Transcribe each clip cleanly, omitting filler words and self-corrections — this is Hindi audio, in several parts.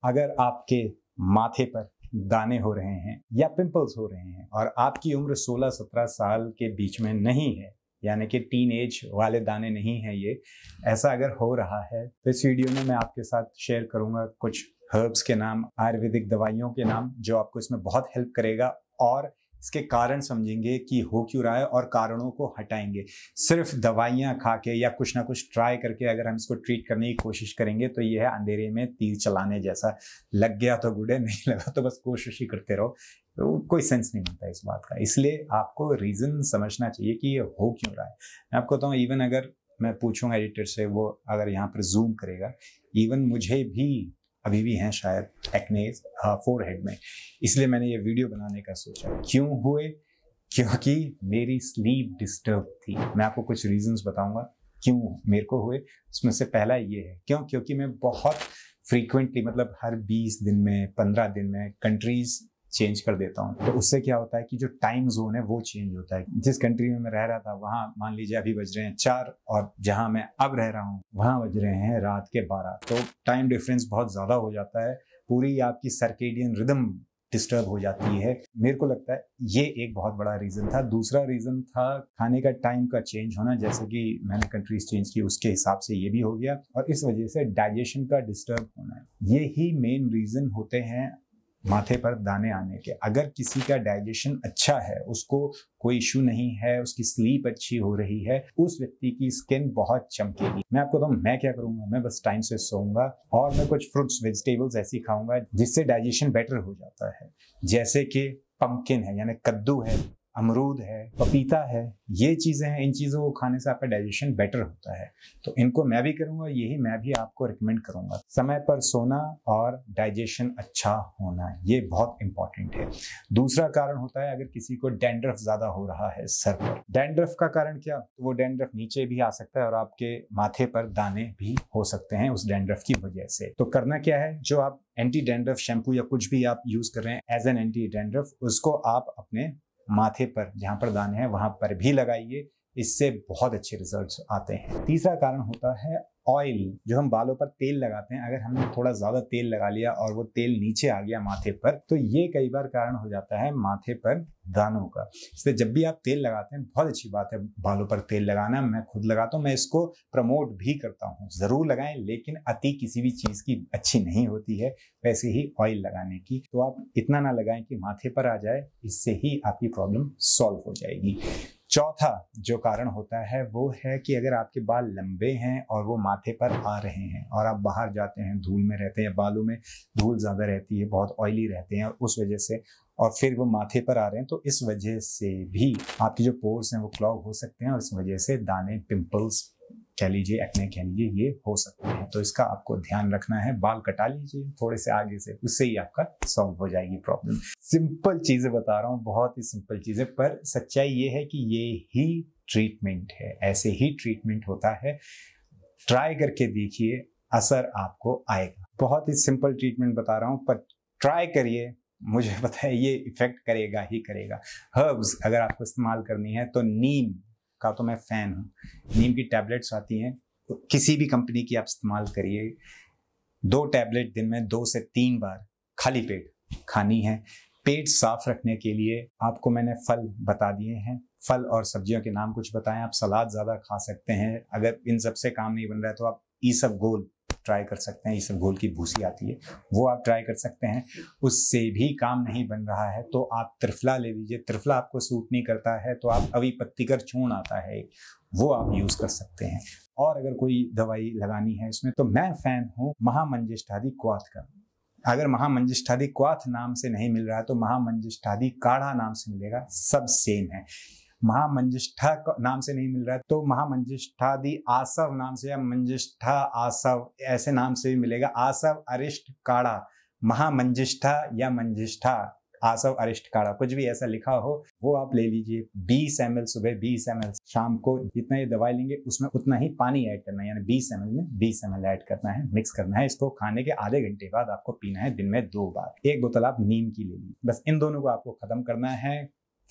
अगर आपके माथे पर दाने हो रहे हैं या पिंपल्स हो रहे हैं और आपकी उम्र 16-17 साल के बीच में नहीं है, यानी कि टीन एज वाले दाने नहीं हैं ये, ऐसा अगर हो रहा है तो इस वीडियो में मैं आपके साथ शेयर करूंगा कुछ हर्ब्स के नाम, आयुर्वेदिक दवाइयों के नाम जो आपको इसमें बहुत हेल्प करेगा और इसके कारण समझेंगे कि हो क्यों रहा है और कारणों को हटाएंगे। सिर्फ दवाइयां खा के या कुछ ना कुछ ट्राई करके अगर हम इसको ट्रीट करने की कोशिश करेंगे तो यह है अंधेरे में तीर चलाने जैसा, लग गया तो गुड है, नहीं लगा तो बस कोशिश ही करते रहो, तो कोई सेंस नहीं बनता इस बात का। इसलिए आपको रीजन समझना चाहिए कि ये हो क्यों रहा है। मैं आपको बताऊँ, इवन अगर मैं पूछूंगा एडिटर से, वो अगर यहाँ पर जूम करेगा, इवन मुझे भी अभी भी हैं शायद एक्नेस फोरहेड में, इसलिए मैंने ये वीडियो बनाने का सोचा। क्यों हुए? क्योंकि मेरी स्लीप डिस्टर्ब थी। मैं आपको कुछ रीजंस बताऊंगा क्यों मेरे को हुए। उसमें से पहला ये है, क्योंकि मैं बहुत फ्रीक्वेंटली, मतलब हर 20 दिन में 15 दिन में कंट्रीज चेंज कर देता हूँ। तो उससे क्या होता है कि जो टाइम जोन है वो चेंज होता है। जिस कंट्री में मैं रह रहा था वहां मान लीजिए अभी बज रहे हैं 4 और जहां मैं अब रह रहा हूँ वहां बज रहे हैं रात के 12। तो टाइम डिफरेंस बहुत ज्यादा हो जाता है, पूरी आपकी सर्केडियन रिदम डिस्टर्ब हो जाती है। मेरे को लगता है ये एक बहुत बड़ा रीजन था। दूसरा रीजन था खाने का टाइम का चेंज होना, जैसे कि मैंने कंट्रीज चेंज की उसके हिसाब से ये भी हो गया, और इस वजह से डाइजेशन का डिस्टर्ब होना। ये ही मेन रीजन होते हैं माथे पर दाने आने के। अगर किसी का डाइजेशन अच्छा है, उसको कोई इश्यू नहीं है, उसकी स्लीप अच्छी हो रही है, उस व्यक्ति की स्किन बहुत चमकेगी। मैं आपको बताऊं मैं क्या करूंगा, मैं बस टाइम से सोऊंगा और मैं कुछ फ्रूट्स वेजिटेबल्स ऐसी खाऊंगा जिससे डाइजेशन बेटर हो जाता है। जैसे कि पंपकिन है, यानी कद्दू है, अमरूद है, पपीता है, ये चीजें हैं। इन चीजों को खाने से आपका डाइजेशन बेटर होता है। तो इनको मैं भी करूंगा, यही मैं भी आपको रिकमेंड करूंगा। समय पर सोना और डाइजेशन अच्छा होना, ये बहुत इंपॉर्टेंट है। दूसरा कारण होता है अगर किसी को डैंड्रफ ज्यादा हो रहा है सर पर। डैंड्रफ का कारण क्या? तो वो डैंड्रफ नीचे भी आ सकता है और आपके माथे पर दाने भी हो सकते हैं उस डैंड्रफ की वजह से। तो करना क्या है, जो आप एंटी डैंड्रफ शैम्पू या कुछ भी आप यूज कर रहे हैं एज एन एंटी डैंड्रफ, उसको आप अपने माथे पर जहां पर दाने हैं वहां पर भी लगाइए। इससे बहुत अच्छे रिजल्ट्स आते हैं। तीसरा कारण होता है ऑयल। जो हम बालों पर तेल लगाते हैं, अगर हमने थोड़ा ज्यादा तेल लगा लिया और वो तेल नीचे आ गया माथे पर, तो ये कई बार कारण हो जाता है माथे पर दानों का। इसलिए जब भी आप तेल लगाते हैं, बहुत अच्छी बात है बालों पर तेल लगाना, मैं खुद लगाता हूँ, मैं इसको प्रमोट भी करता हूँ, जरूर लगाएं, लेकिन अति किसी भी चीज की अच्छी नहीं होती है। वैसे ही ऑयल लगाने की, तो आप इतना ना लगाएं कि माथे पर आ जाए, इससे ही आपकी प्रॉब्लम सॉल्व हो जाएगी। चौथा जो कारण होता है वो है कि अगर आपके बाल लंबे हैं और वो माथे पर आ रहे हैं और आप बाहर जाते हैं, धूल में रहते हैं, बालों में धूल ज्यादा रहती है, बहुत ऑयली रहते हैं उस वजह से, और फिर वो माथे पर आ रहे हैं, तो इस वजह से भी आपकी जो पोर्स हैं वो क्लॉग हो सकते हैं और इस वजह से दाने, पिंपल्स कह लीजिए, एक्ने कह लीजिए, ये हो सकते हैं। तो इसका आपको ध्यान रखना है। बाल कटा लीजिए थोड़े से आगे से, उससे ही आपका सॉल्व हो जाएगी प्रॉब्लम। सिंपल चीजें बता रहा हूँ, बहुत ही सिंपल चीजें, पर सच्चाई ये है कि ये ही ट्रीटमेंट है, ऐसे ही ट्रीटमेंट होता है। ट्राई करके देखिए, असर आपको आएगा। बहुत ही सिंपल ट्रीटमेंट बता रहा हूँ, पर ट्राई करिए, मुझे पता है ये इफेक्ट करेगा ही करेगा। हर्ब्स अगर आपको इस्तेमाल करनी है तो नीम का तो मैं फैन हूँ। नीम की टैबलेट्स आती हैं, तो किसी भी कंपनी की आप इस्तेमाल करिए। 2 टैबलेट दिन में 2 से 3 बार खाली पेट खानी है। पेट साफ रखने के लिए आपको मैंने फल बता दिए हैं, फल और सब्जियों के नाम कुछ बताएं। आप सलाद ज्यादा खा सकते हैं। अगर इन सब से काम नहीं बन रहा है तो आप ईसबगोल ट्राई कर सकते हैं। ईसबगोल की भूसी आती है, वो आप ट्राई कर सकते हैं। उससे भी काम नहीं बन रहा है तो आप त्रिफला ले लीजिए। त्रिफला आपको सूट नहीं करता है तो आप अविपत्तिकर चूर्ण आता है, वो आप यूज कर सकते हैं। और अगर कोई दवाई लगानी है इसमें, तो मैं फैन हूँ महामंजिष्ठादि क्वाथ का। अगर महामंजिष्ठादि क्वाथ नाम से नहीं मिल रहा है तो महामंजिष्ठादि काढ़ा नाम से मिलेगा, सब सेम है। महामंजिष्ठा नाम से नहीं मिल रहा है तो महामंजिष्ठादि आसव नाम से, या मंजिष्ठा आसव ऐसे नाम से भी मिलेगा। आसव अरिष्ट काढ़ा, महामंजिष्ठा या मंजिष्ठा आसव अरिष्ट काढ़ा, कुछ भी ऐसा लिखा हो वो आप ले लीजिए। 20 ml सुबह, 20 ml शाम को। जितना ये दवाई लेंगे उसमें उतना ही पानी ऐड करना है, यानी 20 ml में 20 ml ऐड करना है, मिक्स करना है। इसको खाने के आधे घंटे बाद आपको पीना है, दिन में 2 बार। 1 बोतल आप नीम की ले लीजिए। बस इन दोनों को आपको खत्म करना है।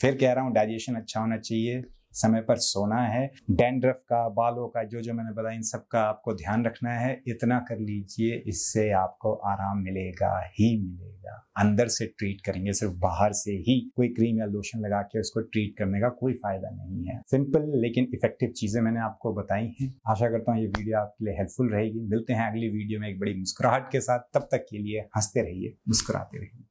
फिर कह रहा हूँ, डाइजेशन अच्छा होना चाहिए, समय पर सोना है, डैंड्रफ का, बालों का, जो जो मैंने बताया इन सब का आपको ध्यान रखना है। इतना कर लीजिए, इससे आपको आराम मिलेगा ही मिलेगा। अंदर से ट्रीट करेंगे, सिर्फ बाहर से ही कोई क्रीम या लोशन लगा के उसको ट्रीट करने का कोई फायदा नहीं है। सिंपल लेकिन इफेक्टिव चीजें मैंने आपको बताई हैं। आशा करता हूँ ये वीडियो आपके लिए हेल्पफुल रहेगी। मिलते हैं अगली वीडियो में एक बड़ी मुस्कुराहट के साथ। तब तक के लिए हंसते रहिए, मुस्कुराते रहिए।